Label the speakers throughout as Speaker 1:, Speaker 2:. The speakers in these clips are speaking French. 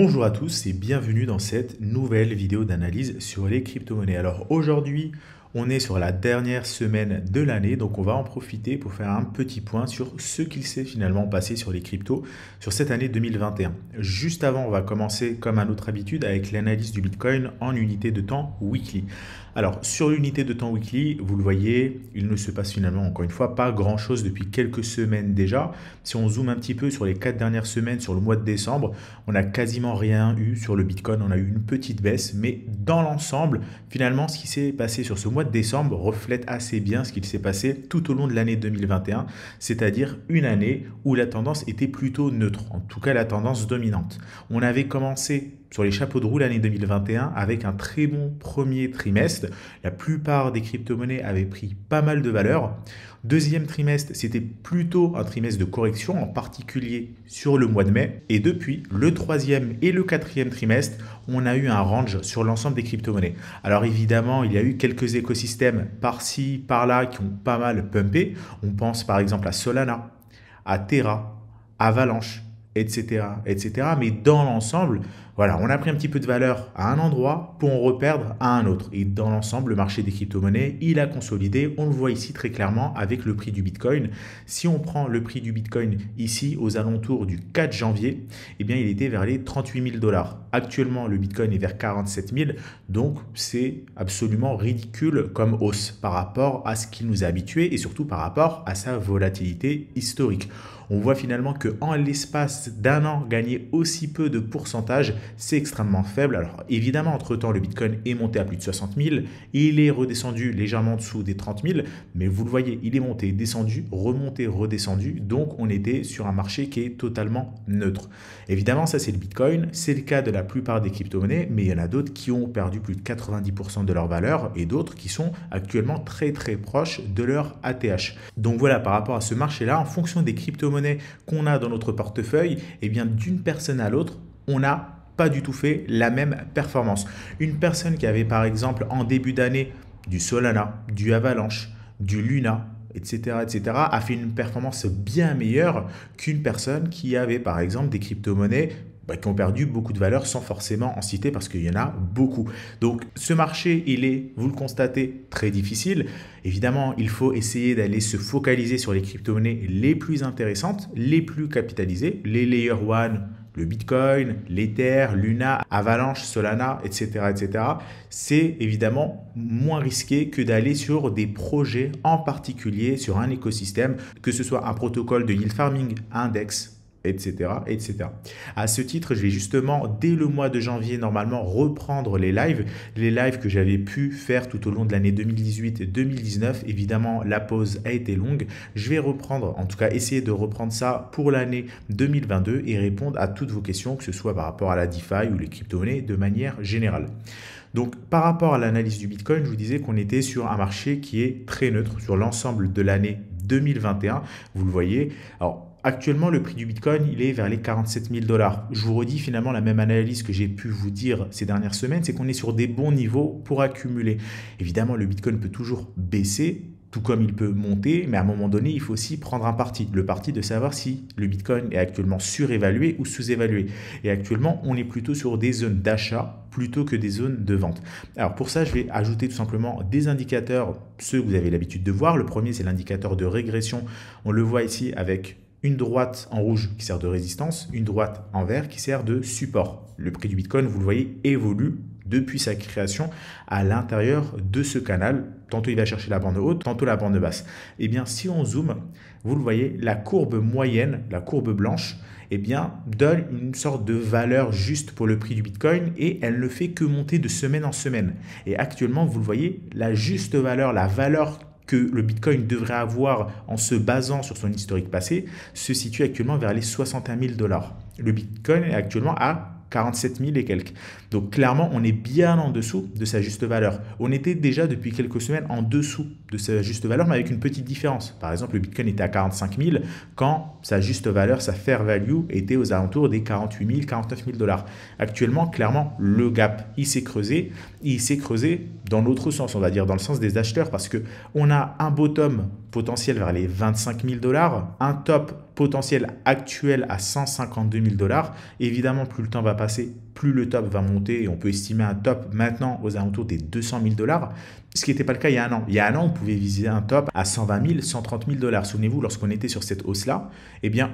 Speaker 1: Bonjour à tous et bienvenue dans cette nouvelle vidéo d'analyse sur les crypto-monnaies. Alors aujourd'hui, on est sur la dernière semaine de l'année, donc on va en profiter pour faire un petit point sur ce qu'il s'est finalement passé sur les cryptos sur cette année 2021. Juste avant, on va commencer comme à notre habitude avec l'analyse du Bitcoin en unité de temps weekly. Alors sur l'unité de temps weekly, vous le voyez, il ne se passe finalement encore une fois pas grand chose depuis quelques semaines déjà. Si on zoome un petit peu sur les 4 dernières semaines sur le mois de décembre, on n'a quasiment rien eu sur le Bitcoin, on a eu une petite baisse, mais dans l'ensemble, finalement ce qui s'est passé sur ce mois de décembre reflète assez bien ce qu'il s'est passé tout au long de l'année 2021, c'est-à-dire une année où la tendance était plutôt neutre, en tout cas la tendance dominante. On avait commencé sur les chapeaux de roue l'année 2021 avec un très bon premier trimestre. La plupart des crypto-monnaies avaient pris pas mal de valeur. Deuxième trimestre, c'était plutôt un trimestre de correction, en particulier sur le mois de mai. Et depuis le troisième et le quatrième trimestre, on a eu un range sur l'ensemble des crypto-monnaies. Alors évidemment, il y a eu quelques écosystèmes par-ci, par-là qui ont pas mal pumpé. On pense par exemple à Solana, à Terra, Avalanche, etc., etc. Mais dans l'ensemble, voilà, on a pris un petit peu de valeur à un endroit pour en reperdre à un autre. Et dans l'ensemble, le marché des crypto-monnaies, il a consolidé. On le voit ici très clairement avec le prix du Bitcoin. Si on prend le prix du Bitcoin ici aux alentours du 4 janvier, eh bien, il était vers les 38 000 $. Actuellement, le Bitcoin est vers 47 000. Donc, c'est absolument ridicule comme hausse par rapport à ce qui nous a habitués et surtout par rapport à sa volatilité historique. On voit finalement qu'en l'espace d'un an, gagner aussi peu de pourcentage, c'est extrêmement faible. Alors évidemment, entre-temps, le Bitcoin est monté à plus de 60 000. Il est redescendu légèrement en dessous des 30 000. Mais vous le voyez, il est monté, descendu, remonté, redescendu. Donc on était sur un marché qui est totalement neutre. Évidemment, ça c'est le Bitcoin. C'est le cas de la plupart des crypto-monnaies. Mais il y en a d'autres qui ont perdu plus de 90% de leur valeur et d'autres qui sont actuellement très très proches de leur ATH. Donc voilà, par rapport à ce marché-là, en fonction des crypto-monnaies qu'on a dans notre portefeuille, et bien d'une personne à l'autre, on n'a pas du tout fait la même performance. Une personne qui avait par exemple en début d'année du Solana, du Avalanche, du Luna, etc., a fait une performance bien meilleure qu'une personne qui avait par exemple des crypto-monnaies qui ont perdu beaucoup de valeur sans forcément en citer parce qu'il y en a beaucoup. Donc ce marché, il est, vous le constatez, très difficile. Évidemment, il faut essayer d'aller se focaliser sur les crypto-monnaies les plus intéressantes, les plus capitalisées, les Layer 1, le Bitcoin, l'Ether, Luna, Avalanche, Solana, etc., etc. C'est évidemment moins risqué que d'aller sur des projets en particulier sur un écosystème, que ce soit un protocole de yield farming, index, etc., etc. À ce titre, je vais justement, dès le mois de janvier, normalement, reprendre les lives que j'avais pu faire tout au long de l'année 2018 et 2019. Évidemment, la pause a été longue. Je vais reprendre, en tout cas, essayer de reprendre ça pour l'année 2022 et répondre à toutes vos questions, que ce soit par rapport à la DeFi ou les crypto-monnaies de manière générale. Donc, par rapport à l'analyse du Bitcoin, je vous disais qu'on était sur un marché qui est très neutre sur l'ensemble de l'année 2021. Vous le voyez. Alors, actuellement, le prix du Bitcoin, il est vers les 47 000 $. Je vous redis finalement la même analyse que j'ai pu vous dire ces dernières semaines, c'est qu'on est sur des bons niveaux pour accumuler. Évidemment, le Bitcoin peut toujours baisser, tout comme il peut monter, mais à un moment donné, il faut aussi prendre un parti. Le parti de savoir si le Bitcoin est actuellement surévalué ou sous-évalué. Et actuellement, on est plutôt sur des zones d'achat plutôt que des zones de vente. Alors pour ça, je vais ajouter tout simplement des indicateurs, ceux que vous avez l'habitude de voir. Le premier, c'est l'indicateur de régression. On le voit ici avec une droite en rouge qui sert de résistance, une droite en vert qui sert de support. Le prix du Bitcoin, vous le voyez, évolue depuis sa création à l'intérieur de ce canal. Tantôt il va chercher la bande haute, tantôt la bande basse. Eh bien, si on zoome, vous le voyez, la courbe moyenne, la courbe blanche, eh bien, donne une sorte de valeur juste pour le prix du Bitcoin et elle ne fait que monter de semaine en semaine. Et actuellement, vous le voyez, la juste valeur, la valeur que le Bitcoin devrait avoir en se basant sur son historique passé se situe actuellement vers les 61 000 $. Le Bitcoin est actuellement à 47 000 et quelques. Donc clairement, on est bien en dessous de sa juste valeur. On était déjà depuis quelques semaines en dessous de sa juste valeur, mais avec une petite différence. Par exemple, le Bitcoin était à 45 000 quand sa juste valeur, sa fair value, était aux alentours des 48 000, 49 000 $. Actuellement, clairement, le gap, il s'est creusé. Il s'est creusé dans l'autre sens, on va dire, dans le sens des acheteurs, parce qu'on a un bottom potentiel vers les 25 000 $, un top potentiel actuel à 152 000 $. Évidemment, plus le temps va passer, plus le top va monter et on peut estimer un top maintenant aux alentours des 200 000 $, ce qui n'était pas le cas il y a un an. Il y a un an, on pouvait viser un top à 120 000, 130 000 $. Souvenez-vous, lorsqu'on était sur cette hausse-là, eh bien,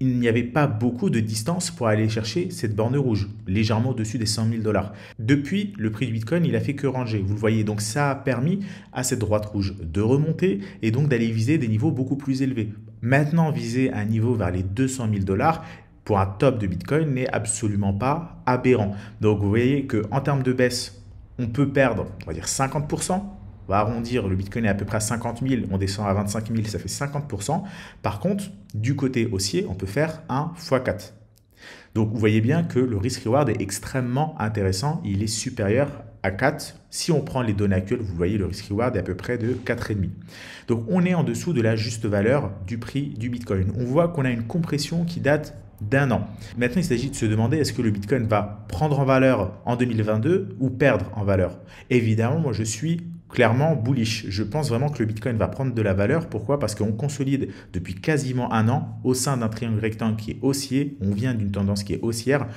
Speaker 1: il n'y avait pas beaucoup de distance pour aller chercher cette borne rouge, légèrement au-dessus des 100 000 $. Depuis, le prix du Bitcoin, il a fait que ranger, vous le voyez. Donc ça a permis à cette droite rouge de remonter et donc d'aller viser des niveaux beaucoup plus élevés. Maintenant, viser un niveau vers les 200 000 $ pour un top de Bitcoin n'est absolument pas aberrant. Donc vous voyez qu'en termes de baisse, on peut perdre, on va dire 50%. On va arrondir, le Bitcoin est à peu près à 50 000, on descend à 25 000, ça fait 50%. Par contre, du côté haussier, on peut faire un x4. Donc vous voyez bien que le risk-reward est extrêmement intéressant, il est supérieur à 4. Si on prend les données actuelles, vous voyez le risk-reward est à peu près de 4,5. Donc on est en dessous de la juste valeur du prix du Bitcoin. On voit qu'on a une compression qui date d'un an. Maintenant, il s'agit de se demander est-ce que le Bitcoin va prendre en valeur en 2022 ou perdre en valeur. Évidemment, moi je suis clairement bullish. Je pense vraiment que le Bitcoin va prendre de la valeur. Pourquoi? Parce qu'on consolide depuis quasiment un an au sein d'un triangle rectangle qui est haussier. On vient d'une tendance qui est haussière.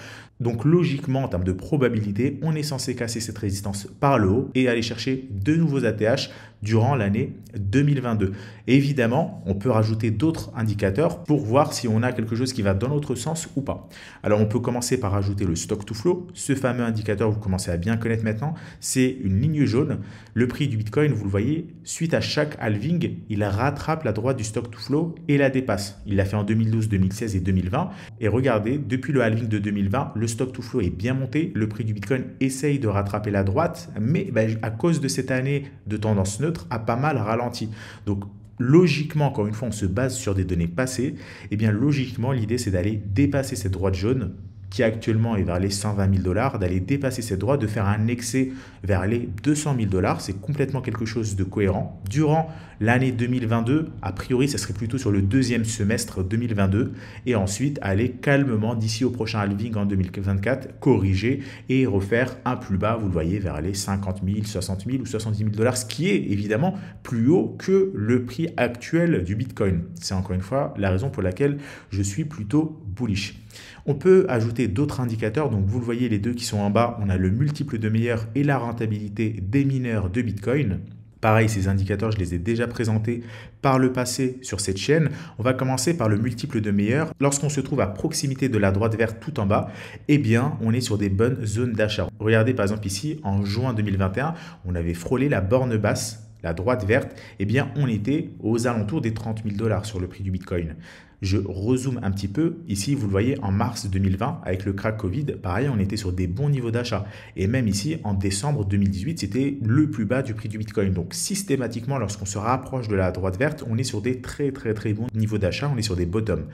Speaker 1: Donc logiquement, en termes de probabilité, on est censé casser cette résistance par le haut et aller chercher de nouveaux ATH durant l'année 2022. Évidemment, on peut rajouter d'autres indicateurs pour voir si on a quelque chose qui va dans l'autre sens ou pas. Alors on peut commencer par rajouter le stock to flow. Ce fameux indicateur, vous commencez à bien connaître maintenant, c'est une ligne jaune. Le prix du Bitcoin, vous le voyez, suite à chaque halving, il rattrape la droite du stock to flow et la dépasse. Il l'a fait en 2012, 2016 et 2020. Et regardez, depuis le halving de 2020, le stock to flow est bien monté. Le prix du Bitcoin essaye de rattraper la droite, mais à cause de cette année de tendance neutre, a pas mal ralenti. Donc, logiquement, encore une fois, on se base sur des données passées. Et bien, logiquement, l'idée, c'est d'aller dépasser cette droite jaune qui actuellement est vers les 120 000 $, d'aller dépasser cette droite, de faire un excès vers les 200 000 $. C'est complètement quelque chose de cohérent. Durant l'année 2022, a priori, ça serait plutôt sur le deuxième semestre 2022. Et ensuite, aller calmement d'ici au prochain halving en 2024, corriger et refaire un plus bas, vous le voyez, vers les 50 000, 60 000 ou 70 000 $, ce qui est évidemment plus haut que le prix actuel du Bitcoin. C'est encore une fois la raison pour laquelle je suis plutôt bullish. On peut ajouter d'autres indicateurs, donc vous le voyez les deux qui sont en bas, on a le multiple de meilleur et la rentabilité des mineurs de Bitcoin. Pareil, ces indicateurs, je les ai déjà présentés par le passé sur cette chaîne. On va commencer par le multiple de meilleur. Lorsqu'on se trouve à proximité de la droite verte tout en bas, eh bien, on est sur des bonnes zones d'achat. Regardez par exemple ici, en juin 2021, on avait frôlé la borne basse, la droite verte, eh bien, on était aux alentours des 30 000 $ sur le prix du Bitcoin. Je rezoome un petit peu. Ici, vous le voyez, en mars 2020, avec le crack Covid, pareil, on était sur des bons niveaux d'achat. Et même ici, en décembre 2018, c'était le plus bas du prix du Bitcoin. Donc, systématiquement, lorsqu'on se rapproche de la droite verte, on est sur des très bons niveaux d'achat. On est sur des bottoms.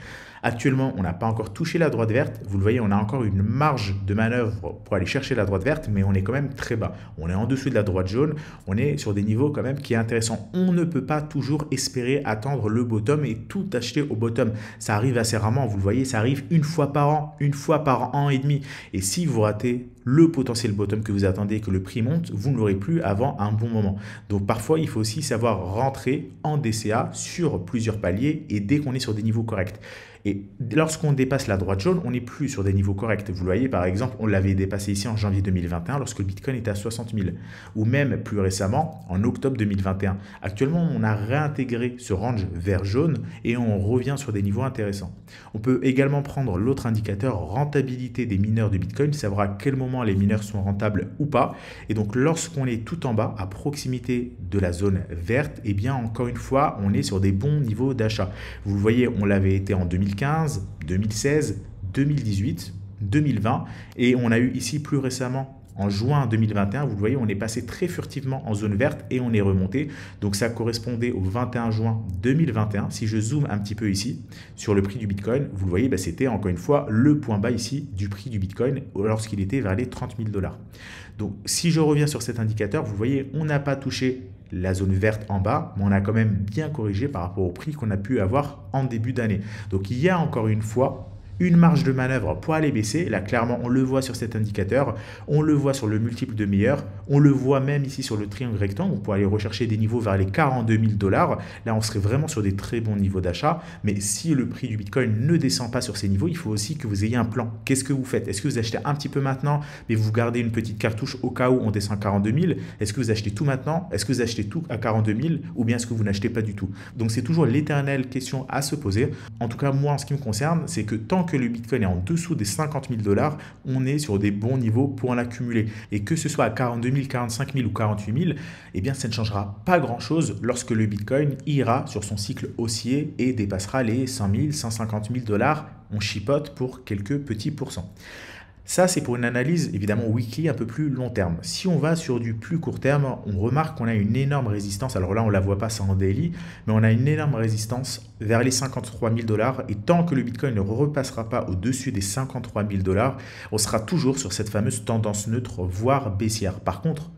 Speaker 1: Actuellement, on n'a pas encore touché la droite verte. Vous le voyez, on a encore une marge de manœuvre pour aller chercher la droite verte, mais on est quand même très bas. On est en dessous de la droite jaune. On est sur des niveaux quand même qui est intéressant. On ne peut pas toujours espérer attendre le bottom et tout acheter au bottom. Ça arrive assez rarement, vous le voyez, ça arrive une fois par an et demi. Et si vous ratez le potentiel bottom que vous attendez, que le prix monte, vous ne l'aurez plus avant un bon moment. Donc parfois, il faut aussi savoir rentrer en DCA sur plusieurs paliers et dès qu'on est sur des niveaux corrects. Et lorsqu'on dépasse la droite jaune, on n'est plus sur des niveaux corrects. Vous le voyez, par exemple, on l'avait dépassé ici en janvier 2021 lorsque le Bitcoin était à 60 000. Ou même plus récemment, en octobre 2021. Actuellement, on a réintégré ce range vert jaune et on revient sur des niveaux intéressants. On peut également prendre l'autre indicateur, rentabilité des mineurs de Bitcoin, savoir à quel moment les mineurs sont rentables ou pas. Et donc, lorsqu'on est tout en bas, à proximité de la zone verte, eh bien, encore une fois, on est sur des bons niveaux d'achat. Vous le voyez, on l'avait été en 2015, 2016, 2018, 2020 et on a eu ici plus récemment en juin 2021, vous le voyez, on est passé très furtivement en zone verte et on est remonté. Donc ça correspondait au 21 juin 2021. Si je zoome un petit peu ici sur le prix du Bitcoin, vous le voyez, c'était encore une fois le point bas ici du prix du Bitcoin lorsqu'il était vers les 30 000 $. Donc si je reviens sur cet indicateur, vous voyez, on n'a pas touché la zone verte en bas, mais on a quand même bien corrigé par rapport au prix qu'on a pu avoir en début d'année. Donc il y a encore une fois une marge de manœuvre pour aller baisser. Là, clairement, on le voit sur cet indicateur, on le voit sur le multiple de meilleur, on le voit même ici sur le triangle rectangle. On peut aller rechercher des niveaux vers les 42 000 $. Là, on serait vraiment sur des très bons niveaux d'achat. Mais si le prix du Bitcoin ne descend pas sur ces niveaux, il faut aussi que vous ayez un plan. Qu'est-ce que vous faites? Est-ce que vous achetez un petit peu maintenant, mais vous gardez une petite cartouche au cas où on descend à 42 000? Est-ce que vous achetez tout maintenant? Est-ce que vous achetez tout à 42 000? Ou bien est-ce que vous n'achetez pas du tout? Donc, c'est toujours l'éternelle question à se poser. En tout cas, moi, en ce qui me concerne, c'est que tant que le Bitcoin est en dessous des 50 000 $, on est sur des bons niveaux pour l'accumuler. Et que ce soit à 42 000, 45 000 ou 48 000, eh bien, ça ne changera pas grand-chose lorsque le Bitcoin ira sur son cycle haussier et dépassera les 100 000, 150 000 $. On chipote pour quelques petits pourcents. Ça, c'est pour une analyse évidemment weekly un peu plus long terme. Si on va sur du plus court terme, on remarque qu'on a une énorme résistance. Alors là, on ne la voit pas, c'est en daily, mais on a une énorme résistance vers les 53 000 $. Et tant que le Bitcoin ne repassera pas au-dessus des 53 000 $, on sera toujours sur cette fameuse tendance neutre, voire baissière. Par contre,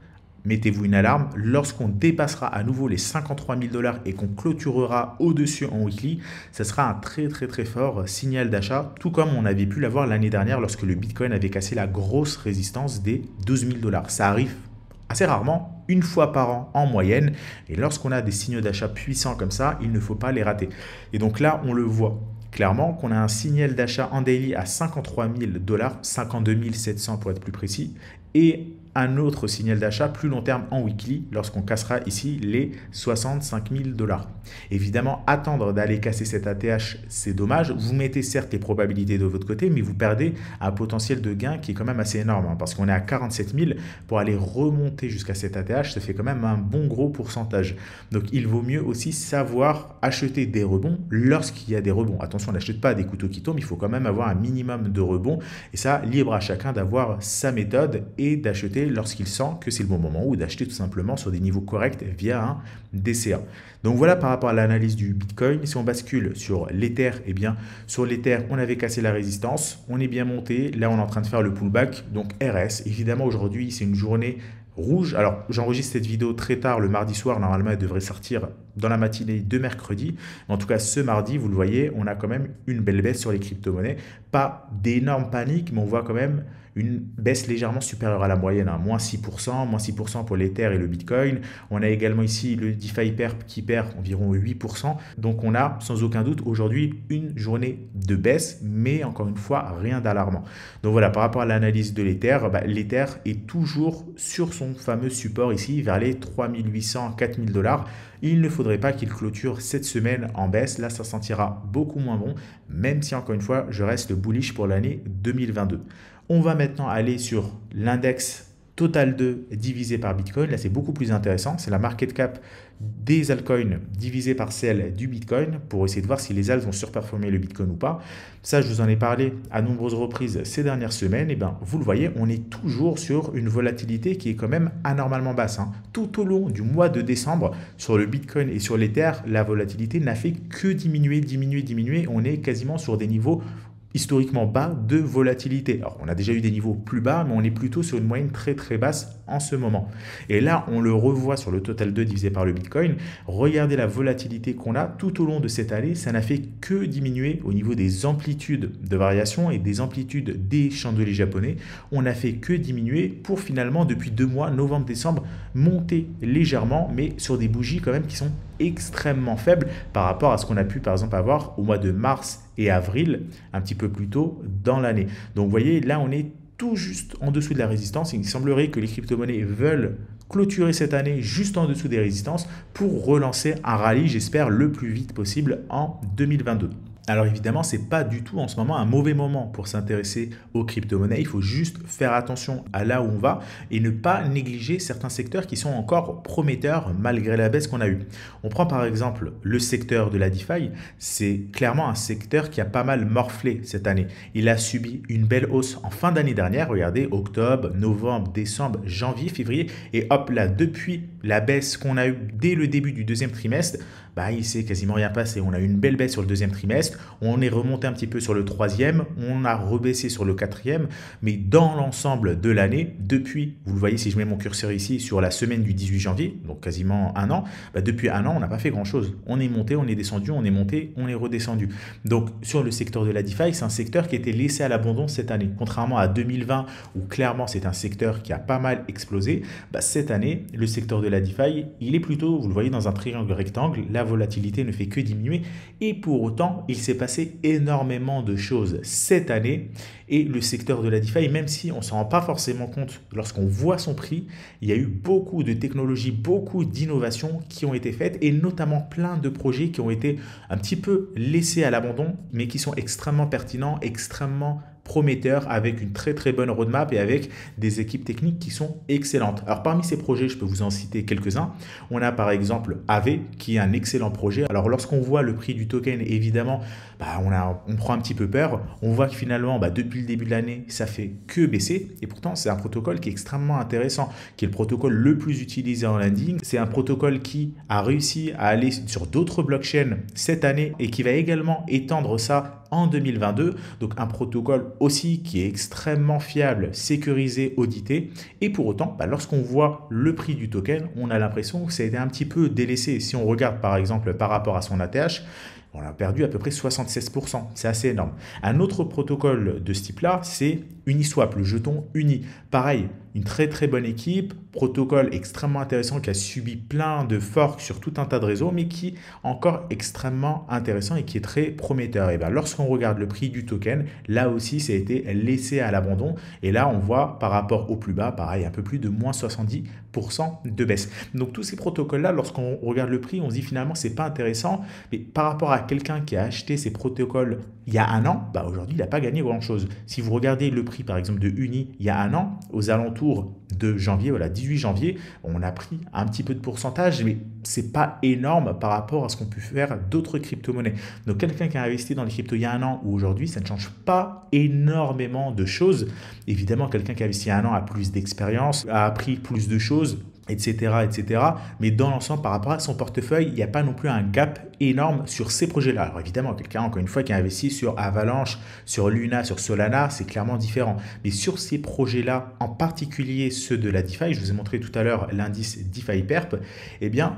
Speaker 1: mettez-vous une alarme, lorsqu'on dépassera à nouveau les 53 000 $ et qu'on clôturera au-dessus en weekly, ça sera un très fort signal d'achat, tout comme on avait pu l'avoir l'année dernière lorsque le Bitcoin avait cassé la grosse résistance des 12 000 $. Ça arrive assez rarement, une fois par an en moyenne, et lorsqu'on a des signaux d'achat puissants comme ça, il ne faut pas les rater. Et donc là, on le voit clairement qu'on a un signal d'achat en daily à 53 000 $, 52 700 pour être plus précis, et un autre signal d'achat plus long terme en weekly lorsqu'on cassera ici les 65 000 $. Évidemment, attendre d'aller casser cet ATH, c'est dommage. Vous mettez certes les probabilités de votre côté, mais vous perdez un potentiel de gain qui est quand même assez énorme, hein, parce qu'on est à 47 000. Pour aller remonter jusqu'à cet ATH, ça fait quand même un bon gros pourcentage. Donc, il vaut mieux aussi savoir acheter des rebonds lorsqu'il y a des rebonds. Attention, on n'achète pas des couteaux qui tombent, il faut quand même avoir un minimum de rebonds. Et ça, libre à chacun d'avoir sa méthode et d'acheter lorsqu'il sent que c'est le bon moment, ou d'acheter tout simplement sur des niveaux corrects via un DCA. Donc voilà par rapport à l'analyse du Bitcoin. Si on bascule sur l'Ether, eh bien sur l'Ether, on avait cassé la résistance, on est bien monté, là on est en train de faire le pullback, donc RS. Évidemment aujourd'hui c'est une journée rouge. Alors j'enregistre cette vidéo très tard le mardi soir, normalement elle devrait sortir dans la matinée de mercredi. En tout cas ce mardi, vous le voyez, on a quand même une belle baisse sur les crypto-monnaies. Pas d'énorme panique, mais on voit quand même une baisse légèrement supérieure à la moyenne, hein, moins 6% pour l'Ether et le Bitcoin. On a également ici le DeFi Perp qui perd environ 8%. Donc on a sans aucun doute aujourd'hui une journée de baisse, mais encore une fois, rien d'alarmant. Donc voilà, par rapport à l'analyse de l'Ether, l'Ether est toujours sur son fameux support ici, vers les 3800, 4000 $. Il ne faudrait pas qu'il clôture cette semaine en baisse. Là, ça sentira beaucoup moins bon, même si encore une fois, je reste bullish pour l'année 2022. On va maintenant aller sur l'index Total 2 divisé par Bitcoin. Là, c'est beaucoup plus intéressant. C'est la market cap des altcoins divisée par celle du Bitcoin pour essayer de voir si les alts vont surperformer le Bitcoin ou pas. Ça, je vous en ai parlé à nombreuses reprises ces dernières semaines. Et bien, vous le voyez, on est toujours sur une volatilité qui est quand même anormalement basse, hein. Tout au long du mois de décembre, sur le Bitcoin et sur l'Ether, la volatilité n'a fait que diminuer. On est quasiment sur des niveaux historiquement bas de volatilité. Alors, on a déjà eu des niveaux plus bas, mais on est plutôt sur une moyenne très basse en ce moment. Et là, on le revoit sur le Total 2 divisé par le Bitcoin. Regardez la volatilité qu'on a tout au long de cette année. Ça n'a fait que diminuer au niveau des amplitudes de variation et des amplitudes des chandeliers japonais. On n'a fait que diminuer pour finalement, depuis 2 mois, novembre-décembre, monter légèrement, mais sur des bougies quand même qui sont extrêmement faibles par rapport à ce qu'on a pu par exemple avoir au mois de mars et avril, un petit peu plus tôt dans l'année. Donc vous voyez, là on est tout juste en dessous de la résistance. Il semblerait que les crypto-monnaies veulent clôturer cette année juste en dessous des résistances pour relancer un rallye, j'espère, le plus vite possible en 2022. Alors évidemment, ce n'est pas du tout en ce moment un mauvais moment pour s'intéresser aux crypto-monnaies. Il faut juste faire attention à là où on va et ne pas négliger certains secteurs qui sont encore prometteurs malgré la baisse qu'on a eue. On prend par exemple le secteur de la DeFi. C'est clairement un secteur qui a pas mal morflé cette année. Il a subi une belle hausse en fin d'année dernière. Regardez, octobre, novembre, décembre, janvier, février. Et hop là, depuis la baisse qu'on a eue dès le début du deuxième trimestre, il s'est quasiment rien passé. On a eu une belle baisse sur le deuxième trimestre. reste. On est remonté un petit peu sur le troisième, on a rebaissé sur le quatrième, mais dans l'ensemble de l'année, depuis, vous le voyez si je mets mon curseur ici, sur la semaine du 18 janvier, donc quasiment un an, depuis un an, on n'a pas fait grand-chose. On est monté, on est descendu, on est monté, on est redescendu. Donc sur le secteur de la DeFi, c'est un secteur qui a été laissé à l'abandon cette année. Contrairement à 2020, où clairement c'est un secteur qui a pas mal explosé, cette année, le secteur de la DeFi, il est plutôt, vous le voyez, dans un triangle rectangle, la volatilité ne fait que diminuer, et pour autant, il s'est passé énormément de choses cette année, et le secteur de la DeFi, même si on ne s'en rend pas forcément compte lorsqu'on voit son prix, il y a eu beaucoup de technologies, beaucoup d'innovations qui ont été faites, et notamment plein de projets qui ont été un petit peu laissés à l'abandon, mais qui sont extrêmement pertinents, extrêmement prometteur, avec une très très bonne roadmap et avec des équipes techniques qui sont excellentes. Alors parmi ces projets, je peux vous en citer quelques-uns. On a par exemple Aave qui est un excellent projet. Alors lorsqu'on voit le prix du token, évidemment, on prend un petit peu peur. On voit que finalement, depuis le début de l'année, ça fait que baisser. Et pourtant, c'est un protocole qui est extrêmement intéressant, qui est le protocole le plus utilisé en lending. C'est un protocole qui a réussi à aller sur d'autres blockchains cette année et qui va également étendre ça en 2022. Donc un protocole aussi qui est extrêmement fiable, sécurisé, audité. Et pour autant, lorsqu'on voit le prix du token, on a l'impression que ça a été un petit peu délaissé. Si on regarde par exemple par rapport à son ATH, on a perdu à peu près 76%. C'est assez énorme. Un autre protocole de ce type-là, c'est Uniswap, le jeton Uni. Pareil, une très très bonne équipe, protocole extrêmement intéressant qui a subi plein de forks sur tout un tas de réseaux, mais qui est encore extrêmement intéressant et qui est très prometteur. Et lorsqu'on regarde le prix du token, là aussi, ça a été laissé à l'abandon. Et là, on voit par rapport au plus bas, pareil, un peu plus de moins 70% de baisse. Donc tous ces protocoles-là, lorsqu'on regarde le prix, on se dit finalement, c'est pas intéressant. Mais par rapport à quelqu'un qui a acheté ces protocoles il y a un an, aujourd'hui, il n'a pas gagné grand-chose. Si vous regardez le prix, par exemple, de Uni il y a un an, aux alentours de janvier, 18 janvier, on a pris un petit peu de pourcentage, mais c'est pas énorme par rapport à ce qu'on peut faire d'autres crypto-monnaies. Donc quelqu'un qui a investi dans les cryptos il y a un an ou aujourd'hui, ça ne change pas énormément de choses. Évidemment, quelqu'un qui a investi il y a un an a plus d'expérience, a appris plus de choses, etc., etc. Mais dans l'ensemble, par rapport à son portefeuille, il n'y a pas non plus un gap énorme sur ces projets-là. Alors évidemment, quelqu'un, encore une fois, qui a investi sur Avalanche, sur Luna, sur Solana, c'est clairement différent. Mais sur ces projets-là, en particulier ceux de la DeFi, je vous ai montré tout à l'heure l'indice DeFi Perp, eh bien,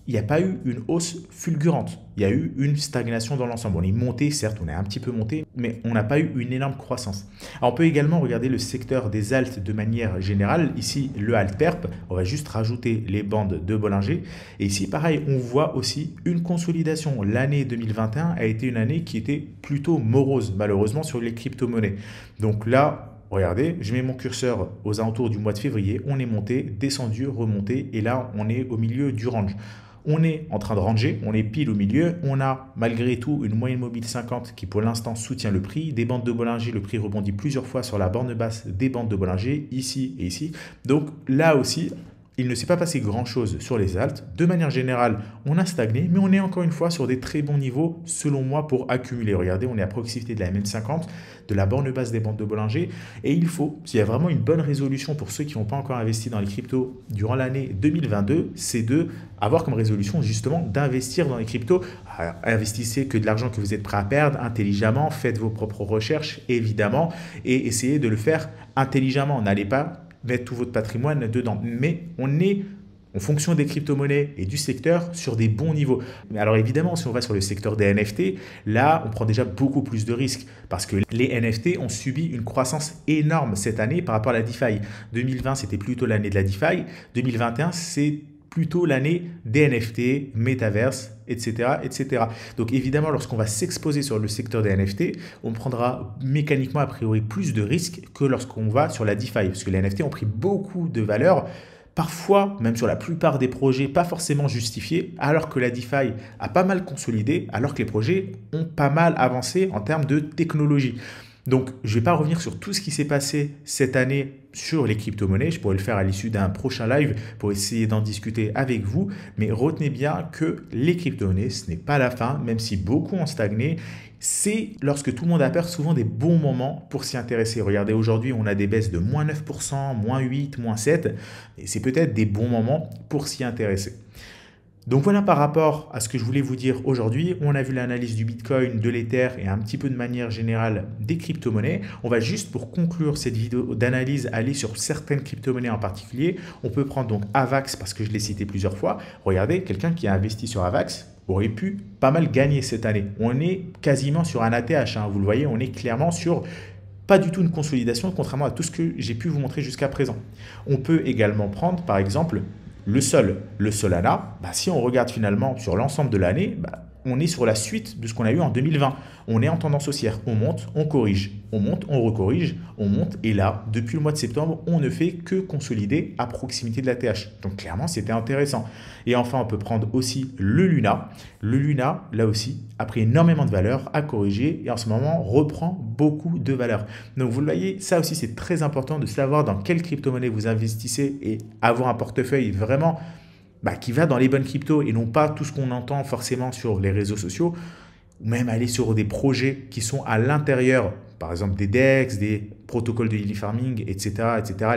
Speaker 1: il n'y a pas eu une hausse fulgurante. Il y a eu une stagnation dans l'ensemble. On est monté, certes, on est un petit peu monté, mais on n'a pas eu une énorme croissance. Alors, on peut également regarder le secteur des alts de manière générale. Ici, le alt perp, on va juste rajouter les bandes de Bollinger. Et ici, pareil, on voit aussi une consolidation. L'année 2021 a été une année qui était plutôt morose, malheureusement, sur les crypto-monnaies. Donc là, regardez, je mets mon curseur aux alentours du mois de février. On est monté, descendu, remonté. Et là, on est au milieu du range. On est en train de ranger, on est pile au milieu, on a malgré tout une moyenne mobile 50 qui pour l'instant soutient le prix, des bandes de Bollinger, le prix rebondit plusieurs fois sur la borne basse des bandes de Bollinger, ici et ici. Donc là aussi, il ne s'est pas passé grand-chose sur les alts. De manière générale, on a stagné, mais on est encore une fois sur des très bons niveaux, selon moi, pour accumuler. Regardez, on est à proximité de la MM50, de la borne basse des bandes de Bollinger. Et il faut, s'il y a vraiment une bonne résolution pour ceux qui n'ont pas encore investi dans les cryptos durant l'année 2022, c'est de avoir comme résolution justement d'investir dans les cryptos. Investissez que de l'argent que vous êtes prêt à perdre intelligemment, faites vos propres recherches, évidemment, et essayez de le faire intelligemment. N'allez pas mettre tout votre patrimoine dedans. Mais on est, en fonction des crypto-monnaies et du secteur, sur des bons niveaux. Alors évidemment, si on va sur le secteur des NFT, là, on prend déjà beaucoup plus de risques parce que les NFT ont subi une croissance énorme cette année par rapport à la DeFi. 2020, c'était plutôt l'année de la DeFi. 2021, c'est plutôt l'année des NFT, Metaverse, etc., etc. Donc évidemment, lorsqu'on va s'exposer sur le secteur des NFT, on prendra mécaniquement a priori plus de risques que lorsqu'on va sur la DeFi, parce que les NFT ont pris beaucoup de valeur, parfois, même sur la plupart des projets, pas forcément justifiés, alors que la DeFi a pas mal consolidé, alors que les projets ont pas mal avancé en termes de technologie. Donc, je ne vais pas revenir sur tout ce qui s'est passé cette année sur les crypto-monnaies. Je pourrais le faire à l'issue d'un prochain live pour essayer d'en discuter avec vous. Mais retenez bien que les crypto-monnaies, ce n'est pas la fin, même si beaucoup ont stagné. C'est lorsque tout le monde a peur, souvent des bons moments pour s'y intéresser. Regardez, aujourd'hui, on a des baisses de moins 9%, moins 8%, moins 7%. Et c'est peut-être des bons moments pour s'y intéresser. Donc voilà par rapport à ce que je voulais vous dire aujourd'hui. On a vu l'analyse du Bitcoin, de l'Ether et un petit peu de manière générale des crypto-monnaies. On va juste pour conclure cette vidéo d'analyse aller sur certaines crypto-monnaies en particulier. On peut prendre donc Avax parce que je l'ai cité plusieurs fois. Regardez, quelqu'un qui a investi sur Avax aurait pu pas mal gagner cette année. On est quasiment sur un ATH, hein. Vous le voyez, on est clairement sur pas du tout une consolidation, contrairement à tout ce que j'ai pu vous montrer jusqu'à présent. On peut également prendre par exemple le Solana, si on regarde finalement sur l'ensemble de l'année, on est sur la suite de ce qu'on a eu en 2020. On est en tendance haussière, on monte, on corrige, on monte, on recorrige, on monte. Et là, depuis le mois de septembre, on ne fait que consolider à proximité de la TH. Donc clairement, c'était intéressant. Et enfin, on peut prendre aussi le Luna. Le Luna, là aussi, a pris énormément de valeur, a corrigé et en ce moment reprend beaucoup de valeur. Donc vous le voyez, ça aussi, c'est très important de savoir dans quelle crypto-monnaie vous investissez et avoir un portefeuille vraiment qui va dans les bonnes cryptos et non pas tout ce qu'on entend forcément sur les réseaux sociaux, ou même aller sur des projets qui sont à l'intérieur, par exemple des DEX, des protocoles de yield farming, etc.,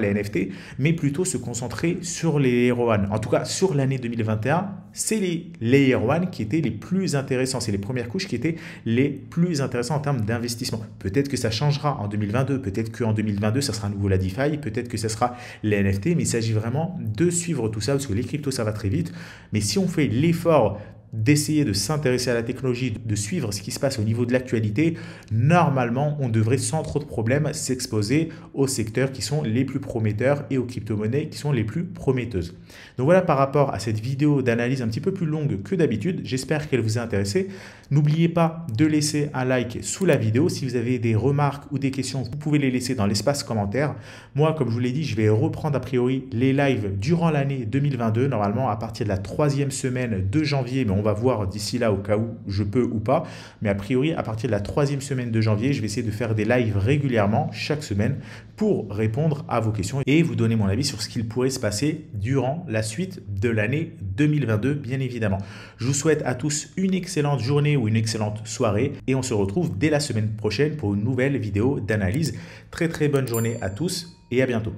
Speaker 1: les NFT, mais plutôt se concentrer sur les Layer 1. En tout cas, sur l'année 2021, c'est les Layer 1 qui étaient les plus intéressants. C'est les premières couches qui étaient les plus intéressantes en termes d'investissement. Peut-être que ça changera en 2022, peut-être qu'en 2022, ça sera à nouveau la DeFi, peut-être que ça sera les NFT, mais il s'agit vraiment de suivre tout ça parce que les cryptos, ça va très vite. Mais si on fait l'effort d'essayer de s'intéresser à la technologie, de suivre ce qui se passe au niveau de l'actualité, normalement, on devrait sans trop de problèmes s'exposer aux secteurs qui sont les plus prometteurs et aux crypto-monnaies qui sont les plus prometteuses. Donc voilà par rapport à cette vidéo d'analyse un petit peu plus longue que d'habitude. J'espère qu'elle vous a intéressé. N'oubliez pas de laisser un like sous la vidéo. Si vous avez des remarques ou des questions, vous pouvez les laisser dans l'espace commentaire. Moi, comme je vous l'ai dit, je vais reprendre a priori les lives durant l'année 2022, normalement à partir de la 3e semaine de janvier, mais on va voir d'ici là au cas où je peux ou pas. Mais a priori, à partir de la 3e semaine de janvier, je vais essayer de faire des lives régulièrement chaque semaine pour répondre à vos questions et vous donner mon avis sur ce qu'il pourrait se passer durant la suite de l'année 2022, bien évidemment. Je vous souhaite à tous une excellente journée ou une excellente soirée et on se retrouve dès la semaine prochaine pour une nouvelle vidéo d'analyse. Très très bonne journée à tous et à bientôt.